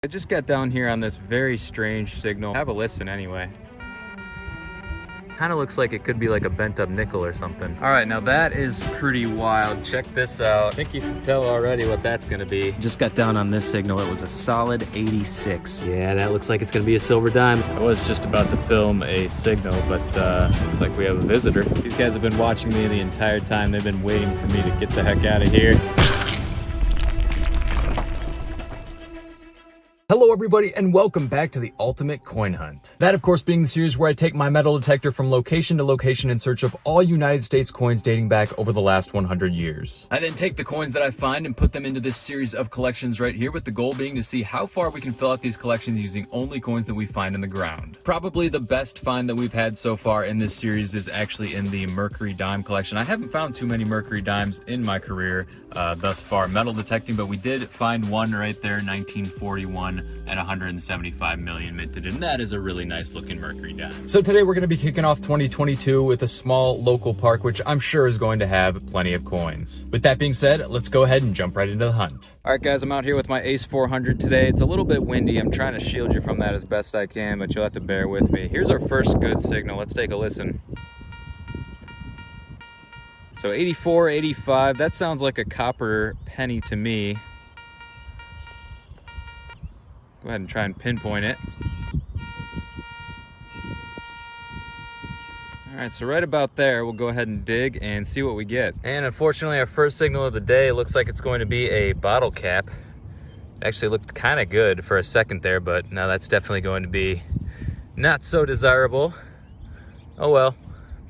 I just got down here on this very strange signal. Have a listen anyway. Kind of looks like it could be like a bent up nickel or something. All right, now that is pretty wild. Check this out. I think you can tell already what that's gonna be. Just got down on this signal. It was a solid 86. Yeah, that looks like it's gonna be a silver dime. I was just about to film a signal, but looks like we have a visitor. These guys have been watching me the entire time. They've been waiting for me to get the heck out of here. Hello everybody and welcome back to the Ultimate Coin Hunt. That of course being the series where I take my metal detector from location to location in search of all United States coins dating back over the last 100 years. I then take the coins that I find and put them into this series of collections right here, with the goal being to see how far we can fill out these collections using only coins that we find in the ground. Probably the best find that we've had so far in this series is actually in the Mercury dime collection. I haven't found too many Mercury dimes in my career thus far metal detecting, but we did find one right there, 1941. And 175 million minted, and that is a really nice looking Mercury dime. So today we're going to be kicking off 2022 with a small local park, which I'm sure is going to have plenty of coins. With that being said, let's go ahead and jump right into the hunt. All right guys, I'm out here with my Ace 400 today. It's a little bit windy. I'm trying to shield you from that as best I can, but you'll have to bear with me. Here's our first good signal. Let's take a listen. So 84, 85, that sounds like a copper penny to me. Go ahead and try and pinpoint it. All right, so right about there, we'll go ahead and dig and see what we get. And unfortunately, our first signal of the day looks like it's going to be a bottle cap. It actually looked kind of good for a second there, but now that's definitely going to be not so desirable. Oh well,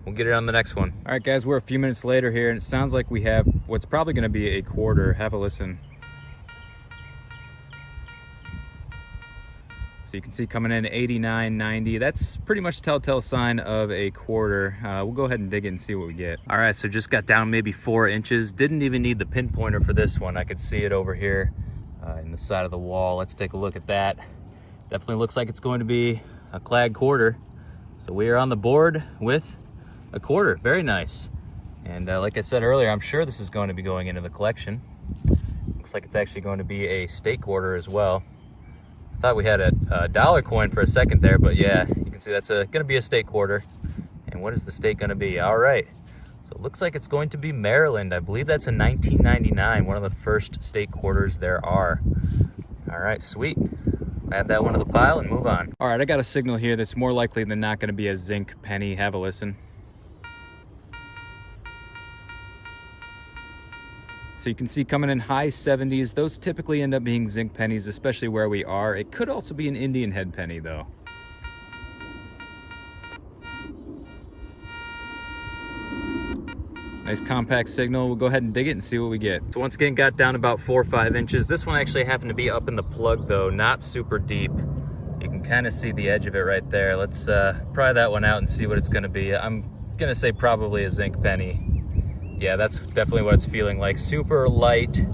we'll get it on the next one. All right, guys, we're a few minutes later here, and it sounds like we have what's probably going to be a quarter. Have a listen. So you can see coming in 89, 90. That's pretty much a telltale sign of a quarter. We'll go ahead and dig it and see what we get. All right, so just got down maybe 4 inches. Didn't even need the pinpointer for this one. I could see it over here in the side of the wall. Let's take a look at that. Definitely looks like it's going to be a clad quarter. So we are on the board with a quarter. Very nice. And like I said earlier, I'm sure this is going to be going into the collection. Looks like it's actually going to be a state quarter as well. Thought we had a dollar coin for a second there, but yeah, you can see that's gonna be a state quarter. And what is the state gonna be? All right, so it looks like it's going to be Maryland. I believe that's a 1999, one of the first state quarters there are. All right, sweet. Add that one to the pile and move on. All right, I got a signal here that's more likely than not gonna be a zinc penny. Have a listen. So you can see coming in high 70s, those typically end up being zinc pennies, especially where we are. It could also be an Indian head penny though. Nice compact signal. We'll go ahead and dig it and see what we get. So once again, got down about 4 or 5 inches. This one actually happened to be up in the plug though, not super deep. You can kind of see the edge of it right there. Let's pry that one out and see what it's gonna be. I'm gonna say probably a zinc penny. Yeah, that's definitely what it's feeling like. Super light,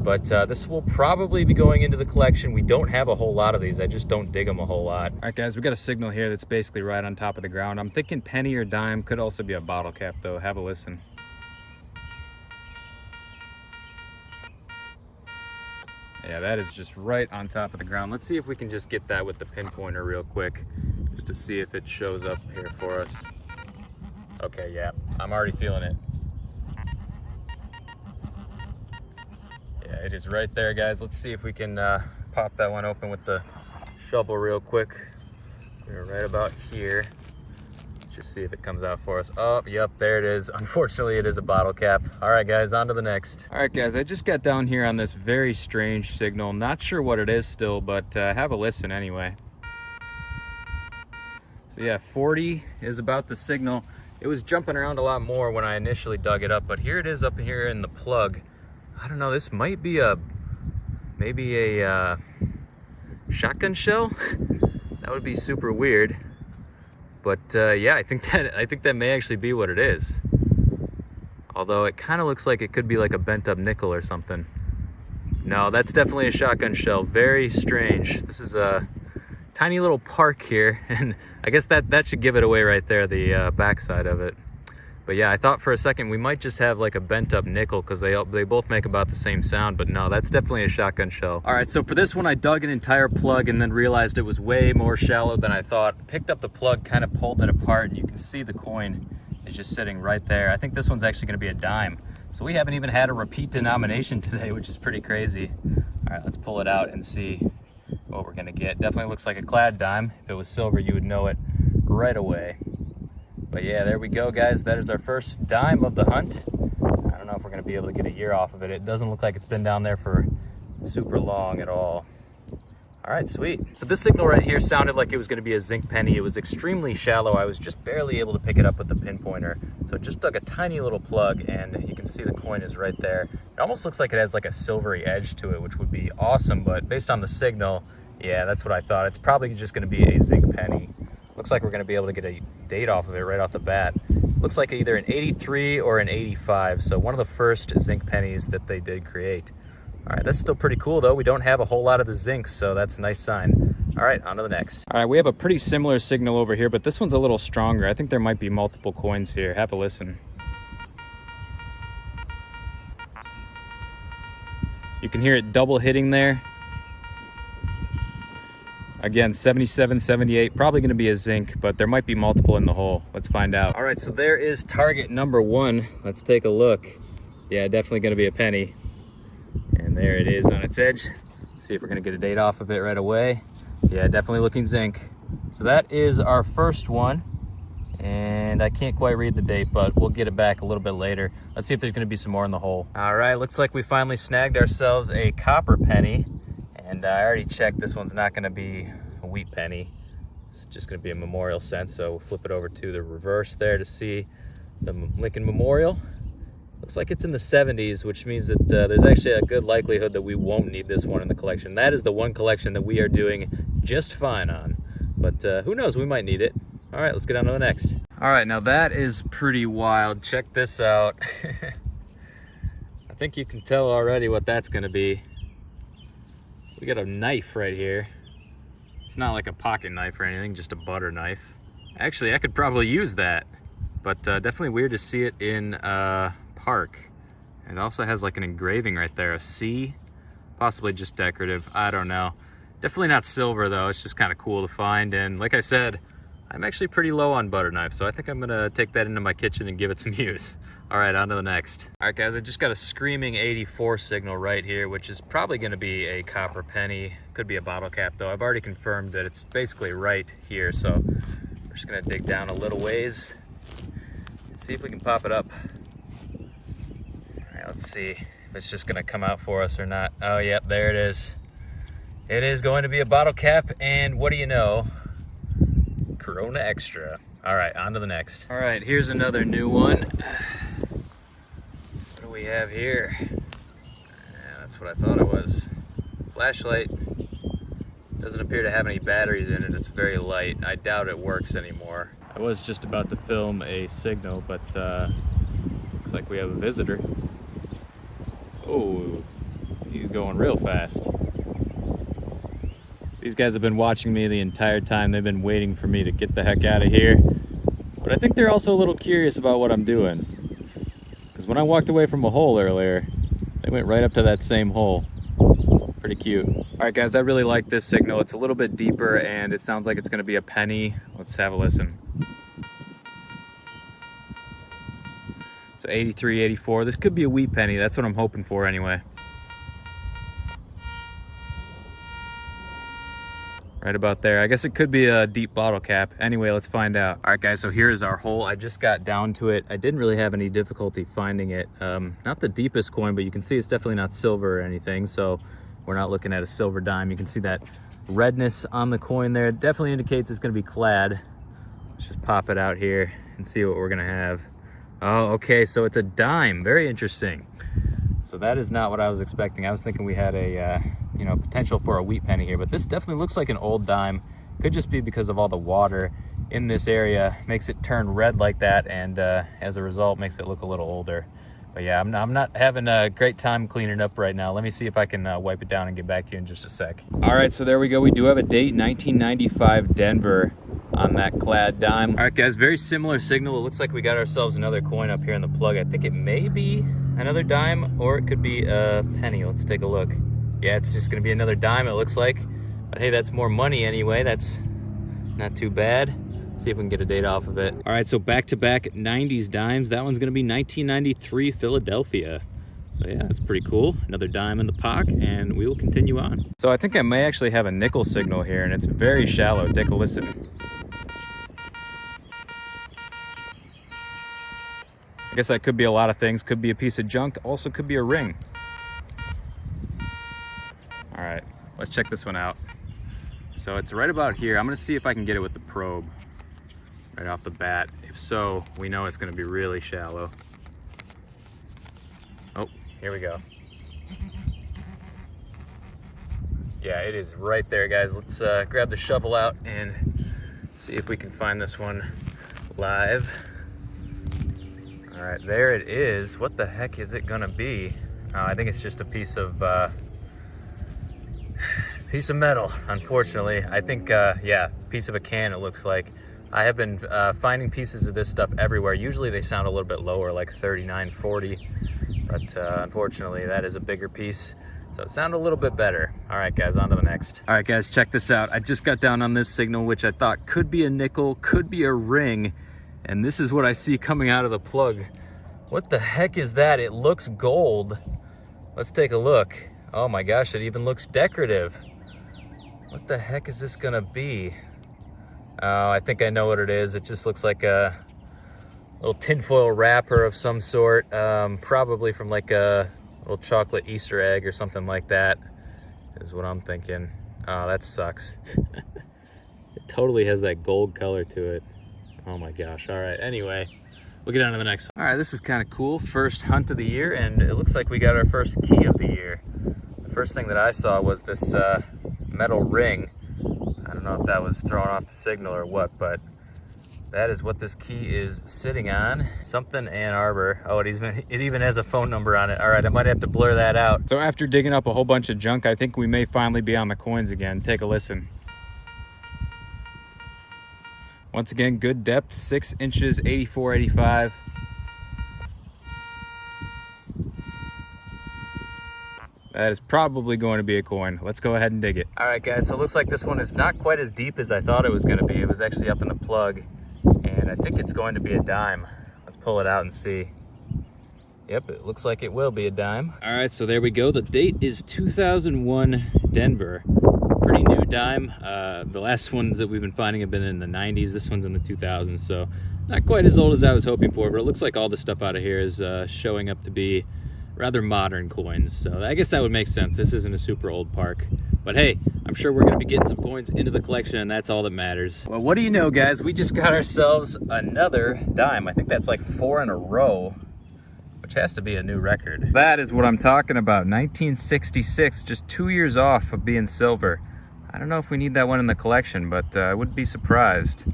but this will probably be going into the collection. We don't have a whole lot of these. I just don't dig them a whole lot. All right, guys, we got a signal here that's basically right on top of the ground. I'm thinking penny or dime. Could also be a bottle cap, though. Have a listen. Yeah, that is just right on top of the ground. Let's see if we can just get that with the pinpointer real quick, just to see if it shows up here for us. Okay, yeah, I'm already feeling it. Yeah, it is right there, guys. Let's see if we can pop that one open with the shovel real quick. We're right about here. Just see if it comes out for us. Oh, yep, there it is. Unfortunately, it is a bottle cap. All right, guys, on to the next. All right, guys, I just got down here on this very strange signal. Not sure what it is still, but have a listen anyway. So yeah, 40 is about the signal. It was jumping around a lot more when I initially dug it up, but here it is up here in the plug. I don't know, this might be maybe a shotgun shell. That would be super weird. But yeah, I think that may actually be what it is. Although it kind of looks like it could be like a bent up nickel or something. No, that's definitely a shotgun shell. Very strange. This is a tiny little park here, and I guess that should give it away right there, the backside of it. But yeah, I thought for a second we might just have like a bent up nickel because they both make about the same sound, but no, that's definitely a shotgun shell. All right, so for this one, I dug an entire plug and then realized it was way more shallow than I thought. Picked up the plug, kind of pulled it apart. You can see the coin is just sitting right there. I think this one's actually gonna be a dime. So we haven't even had a repeat denomination today, which is pretty crazy. All right, let's pull it out and see what we're gonna get. Definitely looks like a clad dime. If it was silver, you would know it right away. But yeah, there we go, guys. That is our first dime of the hunt. I don't know if we're gonna be able to get a year off of it. It doesn't look like it's been down there for super long at all. All right, sweet. So this signal right here sounded like it was gonna be a zinc penny. It was extremely shallow. I was just barely able to pick it up with the pinpointer. So just dug a tiny little plug and you can see the coin is right there. It almost looks like it has like a silvery edge to it, which would be awesome, but based on the signal, yeah, that's what I thought. It's probably just gonna be a zinc penny. Looks like we're gonna be able to get a date off of it right off the bat. Looks like either an 83 or an 85, so one of the first zinc pennies that they did create. All right, that's still pretty cool though. We don't have a whole lot of the zinc, so that's a nice sign. All right, on to the next. All right, we have a pretty similar signal over here, but this one's a little stronger. I think there might be multiple coins here. Have a listen. You can hear it double hitting there. Again, 77, 78, probably gonna be a zinc, but there might be multiple in the hole. Let's find out. All right, so there is target number one. Let's take a look. Yeah, definitely gonna be a penny. And there it is on its edge. See if we're gonna get a date off of it right away. Yeah, definitely looking zinc. So that is our first one. And I can't quite read the date, but we'll get it back a little bit later. Let's see if there's gonna be some more in the hole. All right, looks like we finally snagged ourselves a copper penny. And I already checked, this one's not gonna be a wheat penny. It's just gonna be a memorial cent. So we'll flip it over to the reverse there to see the Lincoln Memorial. Looks like it's in the 70s, which means that there's actually a good likelihood that we won't need this one in the collection. That is the one collection that we are doing just fine on. But who knows, we might need it. All right, let's get on to the next. All right, now that is pretty wild. Check this out. I think you can tell already what that's gonna be. We got a knife right here. It's not like a pocket knife or anything, just a butter knife. Actually, I could probably use that, but definitely weird to see it in park. It also has like an engraving right there, a C, possibly just decorative, I don't know. Definitely not silver though, it's just kind of cool to find. And like I said, I'm actually pretty low on butter knife, so I think I'm gonna take that into my kitchen and give it some use. All right, on to the next. All right, guys, I just got a screaming 84 signal right here, which is probably gonna be a copper penny. Could be a bottle cap though. I've already confirmed that it's basically right here, so we're just gonna dig down a little ways and see if we can pop it up. All right, let's see if it's just gonna come out for us or not. Oh, yep, there it is. It is going to be a bottle cap, and what do you know? Corona Extra. All right, on to the next. All right, here's another new one. What do we have here? Yeah, that's what I thought it was. Flashlight. Doesn't appear to have any batteries in it. It's very light. I doubt it works anymore. I was just about to film a signal, but looks like we have a visitor. Oh, he's going real fast. These guys have been watching me the entire time. They've been waiting for me to get the heck out of here. But I think they're also a little curious about what I'm doing. Because when I walked away from a hole earlier, they went right up to that same hole. Pretty cute. All right, guys, I really like this signal. It's a little bit deeper and it sounds like it's gonna be a penny. Let's have a listen. So 83, 84. This could be a wheat penny. That's what I'm hoping for anyway. Right about there. I guess it could be a deep bottle cap. Anyway, let's find out. All right, guys, so here is our hole. I just got down to it. I didn't really have any difficulty finding it. Not the deepest coin, but you can see it's definitely not silver or anything. So we're not looking at a silver dime. You can see that redness on the coin there. It definitely indicates it's gonna be clad. Let's just pop it out here and see what we're gonna have. Oh, okay, so it's a dime. Very interesting. So that is not what I was expecting. I was thinking we had a you know, potential for a wheat penny here, but this definitely looks like an old dime. Could just be because of all the water in this area makes it turn red like that, and as a result makes it look a little older. But yeah, I'm not having a great time cleaning up right now. Let me see if I can wipe it down and get back to you in just a sec. All right, so there we go. We do have a date, 1995 Denver. on that clad dime. All right, guys, very similar signal. It looks like we got ourselves another coin up here in the plug. I think it may be another dime or it could be a penny. Let's take a look. Yeah, it's just gonna be another dime, it looks like. But hey, that's more money anyway. That's not too bad. See if we can get a date off of it. All right, so back-to-back 90s dimes. That one's gonna be 1993 Philadelphia. So yeah, that's pretty cool. Another dime in the pock, and we will continue on. So I think I may actually have a nickel signal here, and it's very shallow. Take a listen. I guess that could be a lot of things. Could be a piece of junk, also could be a ring. All right, let's check this one out. So it's right about here. I'm gonna see if I can get it with the probe right off the bat. If so, we know it's gonna be really shallow. Oh, here we go. Yeah, it is right there, guys. Let's grab the shovel out and see if we can find this one live. All right, there it is. What the heck is it gonna be? I think it's just a piece of metal, unfortunately. I think, yeah, piece of a can it looks like. I have been finding pieces of this stuff everywhere. Usually they sound a little bit lower, like 39, 40, but unfortunately that is a bigger piece. So it sounded a little bit better. All right, guys, on to the next. All right, guys, check this out. I just got down on this signal, which I thought could be a nickel, could be a ring, and this is what I see coming out of the plug. What the heck is that? It looks gold. Let's take a look. Oh my gosh, it even looks decorative. What the heck is this gonna be? Oh, I think I know what it is. It just looks like a little tinfoil wrapper of some sort, probably from like a little chocolate Easter egg or something like that, is what I'm thinking. Oh, that sucks. It totally has that gold color to it. Oh my gosh. All right, anyway, we'll get on to the next one. All right, this is kind of cool. First hunt of the year, and it looks like we got our first key of the year. The first thing that I saw was this metal ring. I don't know if that was throwing off the signal or what, but that is what this key is sitting on. Something Ann Arbor. Oh, it even has a phone number on it. All right, I might have to blur that out. So after digging up a whole bunch of junk, I think we may finally be on the coins again. Take a listen. Once again, good depth, 6 inches, 84, 85. That is probably going to be a coin. Let's go ahead and dig it. All right, guys, so it looks like this one is not quite as deep as I thought it was going to be. It was actually up in the plug, and I think it's going to be a dime. Let's pull it out and see. Yep, it looks like it will be a dime. All right, so there we go. The date is 2001 Denver. Pretty new dime. The last ones that we've been finding have been in the 90s. This one's in the 2000s, so not quite as old as I was hoping for, but it looks like all the stuff out of here is showing up to be rather modern coins, so I guess that would make sense. This isn't a super old park, but hey, I'm sure we're going to be getting some coins into the collection, and that's all that matters. Well, what do you know, guys? We just got ourselves another dime. I think that's like 4 in a row, which has to be a new record. That is what I'm talking about. 1966, just 2 years off of being silver. I don't know if we need that one in the collection, but I would be surprised.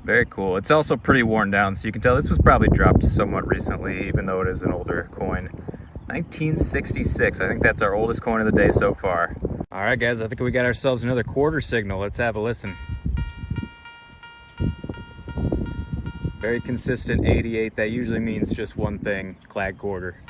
Very cool. It's also pretty worn down, so you can tell this was probably dropped somewhat recently, even though it is an older coin. 1966. I think that's our oldest coin of the day so far. All right, guys, I think we got ourselves another quarter signal. Let's have a listen. Very consistent 88. That usually means just one thing, clad quarter.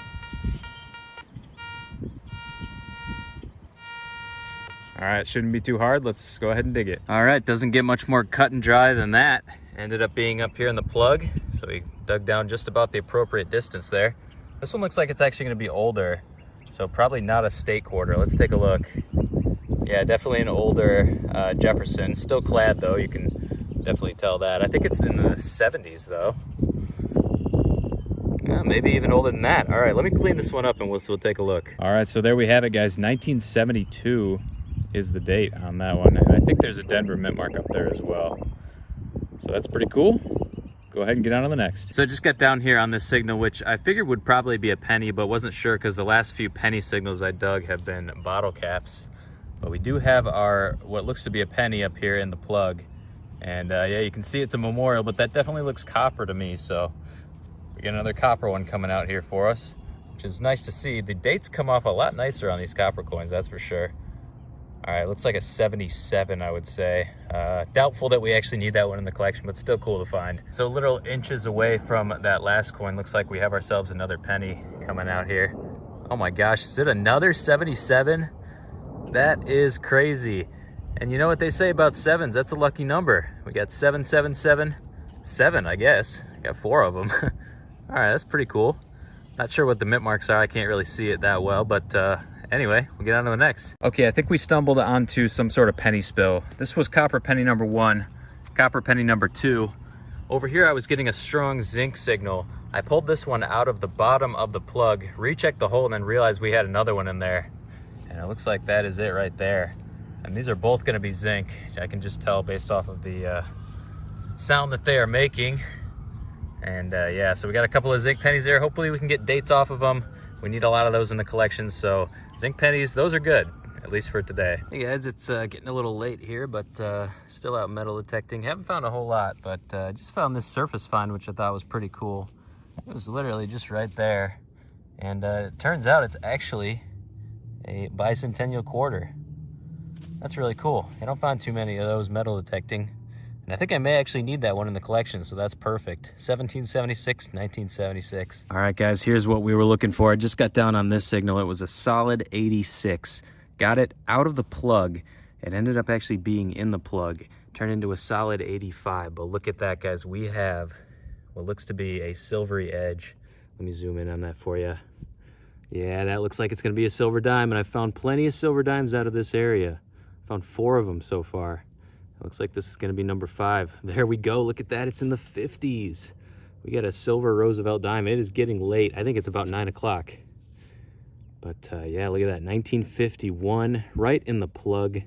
All right, shouldn't be too hard. Let's go ahead and dig it. All right, doesn't get much more cut and dry than that. Ended up being up here in the plug, so we dug down just about the appropriate distance there. This one looks like it's actually going to be older, so probably not a state quarter. Let's take a look. Yeah, definitely an older Jefferson. Still clad, though. You can definitely tell that. I think it's in the 70s, though. Yeah, maybe even older than that. All right, let me clean this one up, and we'll take a look. All right, so there we have it, guys. 1972 is the date on that one. And I think there's a Denver mint mark up there as well. So that's pretty cool. Go ahead and get on to the next. So I just got down here on this signal, which I figured would probably be a penny, but wasn't sure because the last few penny signals I dug have been bottle caps. But we do have our, what looks to be a penny up here in the plug. And yeah, you can see it's a memorial, but that definitely looks copper to me. So we got another copper one coming out here for us, which is nice to see. The dates come off a lot nicer on these copper coins, that's for sure. All right, looks like a 77, I would say. Doubtful that we actually need that one in the collection, but still cool to find. So little inches away from that last coin, looks like we have ourselves another penny coming out here. Oh my gosh, is it another 77? That is crazy. And you know what they say about sevens? That's a lucky number. We got 7777, I guess. Got 4 of them. All right, that's pretty cool. Not sure what the mint marks are. I can't really see it that well, but anyway, we'll get on to the next. Okay, I think we stumbled onto some sort of penny spill. This was copper penny number 1, copper penny number 2. Over here, I was getting a strong zinc signal. I pulled this one out of the bottom of the plug, rechecked the hole, and then realized we had another one in there. And it looks like that is it right there. And these are both gonna be zinc. I can just tell based off of the sound that they are making. And yeah, so we got a couple of zinc pennies there. Hopefully we can get dates off of them. We need a lot of those in the collection, so zinc pennies, those are good, at least for today. Hey guys, it's getting a little late here, but still out metal detecting. Haven't found a whole lot, but just found this surface find, which I thought was pretty cool. It was literally just right there. And it turns out it's actually a bicentennial quarter. That's really cool. I don't find too many of those metal detecting. And I think I may actually need that one in the collection, so that's perfect. 1776, 1976. All right, guys, here's what we were looking for. I just got down on this signal. It was a solid 86. Got it out of the plug. It ended up actually being in the plug. Turned into a solid 85. But look at that, guys. We have what looks to be a silvery edge. Let me zoom in on that for you. Yeah, that looks like it's going to be a silver dime, and I found plenty of silver dimes out of this area. Found 4 of them so far. Looks like this is going to be number 5. There we go. Look at that. It's in the 50s. We got a silver Roosevelt dime. It is getting late. I think it's about 9 o'clock. But yeah, look at that. 1951, right in the plug.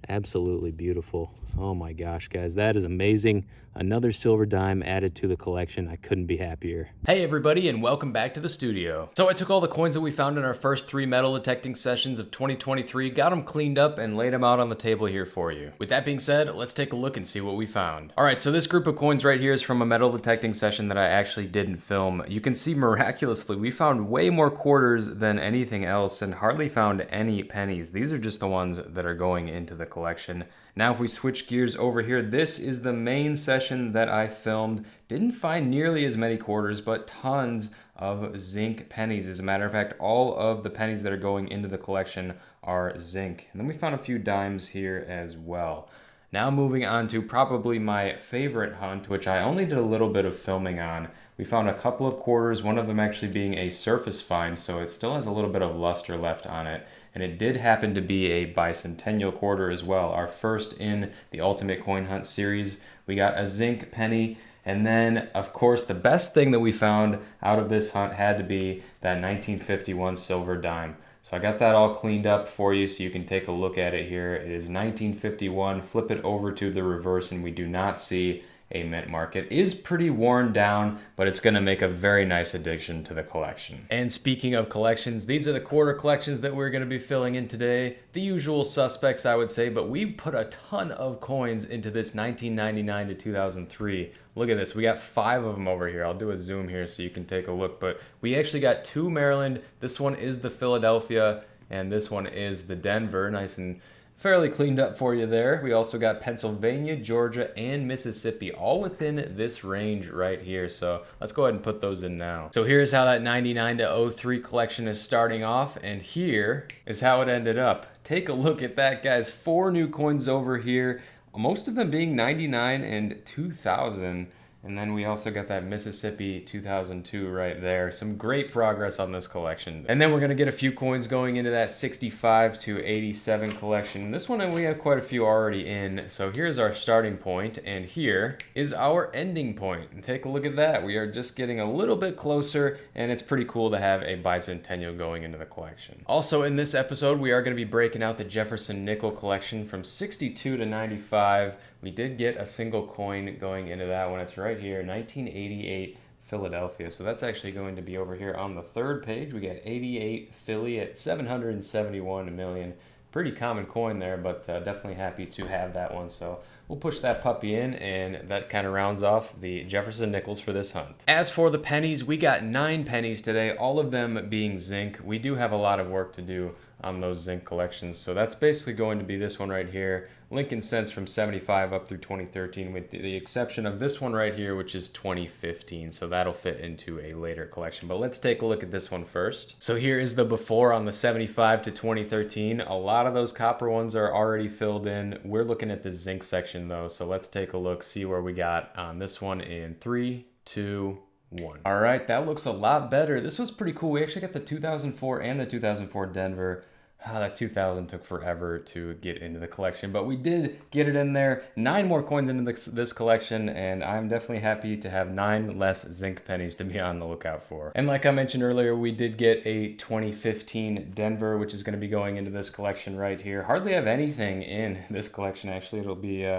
Absolutely beautiful. Oh my gosh, guys, that is amazing. Another silver dime added to the collection. I couldn't be happier. Hey everybody, and welcome back to the studio. So I took all the coins that we found in our first 3 metal detecting sessions of 2023, got them cleaned up, and laid them out on the table here for you. With that being said, let's take a look and see what we found. All right, so this group of coins right here is from a metal detecting session that I actually didn't film. You can see miraculously, we found way more quarters than anything else and hardly found any pennies. These are just the ones that are going into the collection. Now if we switch gears over here, this is the main session that I filmed. Didn't find nearly as many quarters, but tons of zinc pennies. As a matter of fact, all of the pennies that are going into the collection are zinc. And then we found a few dimes here as well. Now moving on to probably my favorite hunt, which I only did a little bit of filming on. We found a couple of quarters, one of them actually being a surface find, so it still has a little bit of luster left on it. And it did happen to be a bicentennial quarter as well, our first in the Ultimate Coin Hunt series. We got a zinc penny, and then, of course, the best thing that we found out of this hunt had to be that 1951 silver dime. So I got that all cleaned up for you so you can take a look at it here. It is 1951. Flip it over to the reverse and we do not see a mint mark. It is pretty worn down, but it's going to make a very nice addition to the collection. And speaking of collections, these are the quarter collections that we're going to be filling in today. The usual suspects, I would say, but we put a ton of coins into this 1999 to 2003. Look at this. We got 5 of them over here. I'll do a zoom here so you can take a look, but we actually got 2 Maryland. This one is the Philadelphia, and this one is the Denver. Nice and fairly cleaned up for you there. We also got Pennsylvania, Georgia, and Mississippi, all within this range right here. So let's go ahead and put those in now. So here's how that 99 to 03 collection is starting off, and here is how it ended up. Take a look at that, guys. 4 new coins over here, most of them being 99 and 2000. And then we also got that Mississippi 2002 right there. Some great progress on this collection. And then we're gonna get a few coins going into that 65 to 87 collection. This one we have quite a few already in. So here's our starting point, and here is our ending point. And take a look at that. We are just getting a little bit closer, and it's pretty cool to have a bicentennial going into the collection. Also in this episode, we are gonna be breaking out the Jefferson nickel collection from 62 to 95. We did get a single coin going into that one. It's right here, 1988 Philadelphia. So that's actually going to be over here on the 3rd page. We got 88 Philly at 771 million. Pretty common coin there, but definitely happy to have that one. So we'll push that puppy in, and that kind of rounds off the Jefferson nickels for this hunt. As for the pennies, we got 9 pennies today, all of them being zinc. We do have a lot of work to do on those zinc collections. So that's basically going to be this one right here. Lincoln cents from 75 up through 2013, with the exception of this one right here, which is 2015. So that'll fit into a later collection. But let's take a look at this one first. So here is the before on the 75 to 2013. A lot of those copper ones are already filled in. We're looking at the zinc section though. So let's take a look, see where we got on this one in 3, 2, 1. All right, that looks a lot better. This was pretty cool. We actually got the 2004 and the 2004 Denver. That 2000 took forever to get into the collection, but we did get it in there. 9 more coins into this collection, and I'm definitely happy to have 9 less zinc pennies to be on the lookout for. And like I mentioned earlier, we did get a 2015 Denver, which is going to be going into this collection right here. Hardly have anything in this collection, actually. It'll be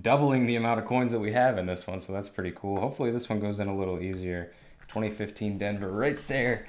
doubling the amount of coins that we have in this one, so that's pretty cool. Hopefully this one goes in a little easier. 2015 Denver right there.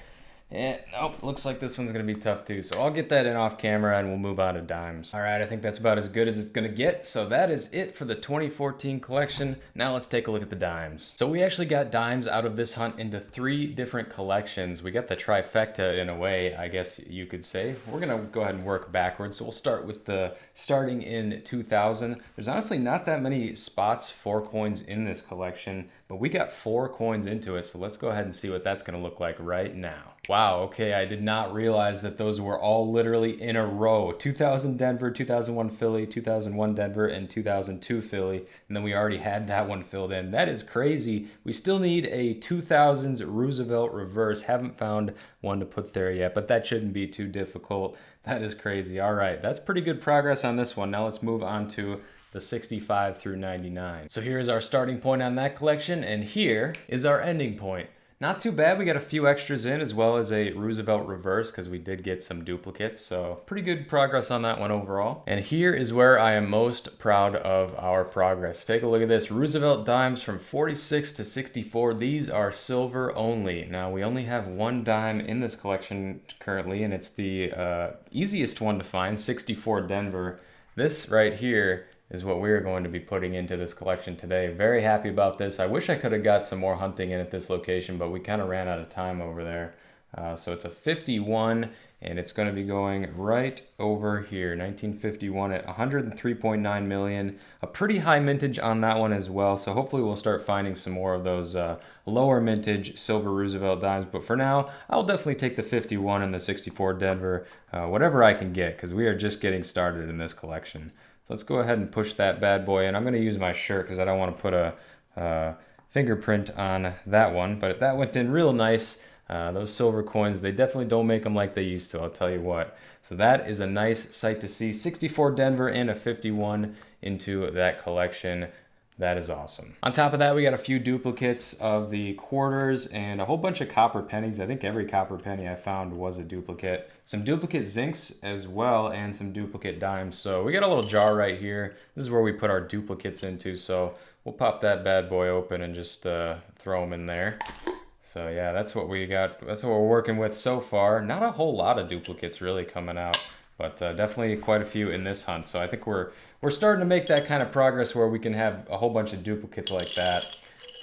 Yeah, nope, looks like this one's gonna be tough too. So I'll get that in off camera and we'll move on to dimes. All right, I think that's about as good as it's gonna get. So that is it for the 2014 collection. Now let's take a look at the dimes. So we actually got dimes out of this hunt into 3 different collections. We got the trifecta in a way, I guess you could say. We're gonna go ahead and work backwards. So we'll start with the starting in 2000. There's honestly not that many spots for coins in this collection, but we got 4 coins into it. So let's go ahead and see what that's gonna look like right now. Wow, okay, I did not realize that those were all literally in a row. 2000 Denver, 2001 Philly, 2001 Denver, and 2002 Philly. And then we already had that one filled in. That is crazy. We still need a 2000s Roosevelt reverse. Haven't found one to put there yet, but that shouldn't be too difficult. That is crazy. All right, that's pretty good progress on this one. Now let's move on to the 65 through 99. So here's our starting point on that collection, and here is our ending point. Not too bad. We got a few extras in, as well as a Roosevelt reverse, because we did get some duplicates. So pretty good progress on that one overall. And here is where I am most proud of our progress. Take a look at this. Roosevelt dimes from 46 to 64. These are silver only. Now we only have 1 dime in this collection currently, and it's the easiest one to find, 64 Denver. This right here is what we're going to be putting into this collection today. Very happy about this. I wish I could have got some more hunting in at this location, but we kind of ran out of time over there. So it's a 51, and it's going to be going right over here. 1951 at 103.9 million. A pretty high mintage on that one as well. So hopefully we'll start finding some more of those lower mintage silver Roosevelt dimes. But for now, I'll definitely take the 51 and the 64 Denver, whatever I can get, because we are just getting started in this collection. So let's go ahead and push that bad boy in. I'm going to use my shirt because I don't want to put a fingerprint on that one. But that went in real nice. Those silver coins, they definitely don't make them like they used to, I'll tell you what. So that is a nice sight to see. 64 Denver and a 51 into that collection. That is awesome. On top of that, we got a few duplicates of the quarters and a whole bunch of copper pennies. I think every copper penny I found was a duplicate. Some duplicate zincs as well, and some duplicate dimes. So we got a little jar right here. This is where we put our duplicates into. So we'll pop that bad boy open and just throw them in there. So yeah, that's what we got. That's what we're working with so far. Not a whole lot of duplicates really coming out, but definitely quite a few in this hunt. So I think we're starting to make that kind of progress where we can have a whole bunch of duplicates like that.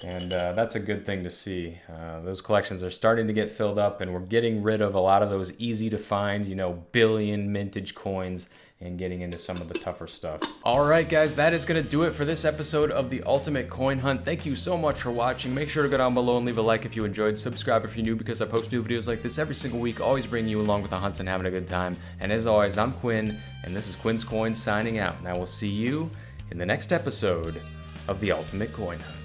And that's a good thing to see. Those collections are starting to get filled up, and we're getting rid of a lot of those easy to find, you know, billion mintage coins, and getting into some of the tougher stuff. All right, guys, that is gonna do it for this episode of the Ultimate Coin Hunt. Thank you so much for watching. Make sure to go down below and leave a like if you enjoyed. Subscribe if you're new, because I post new videos like this every single week, always bringing you along with the hunts and having a good time. And as always, I'm Quinn, and this is Quin's Coins signing out. And I will see you in the next episode of the Ultimate Coin Hunt.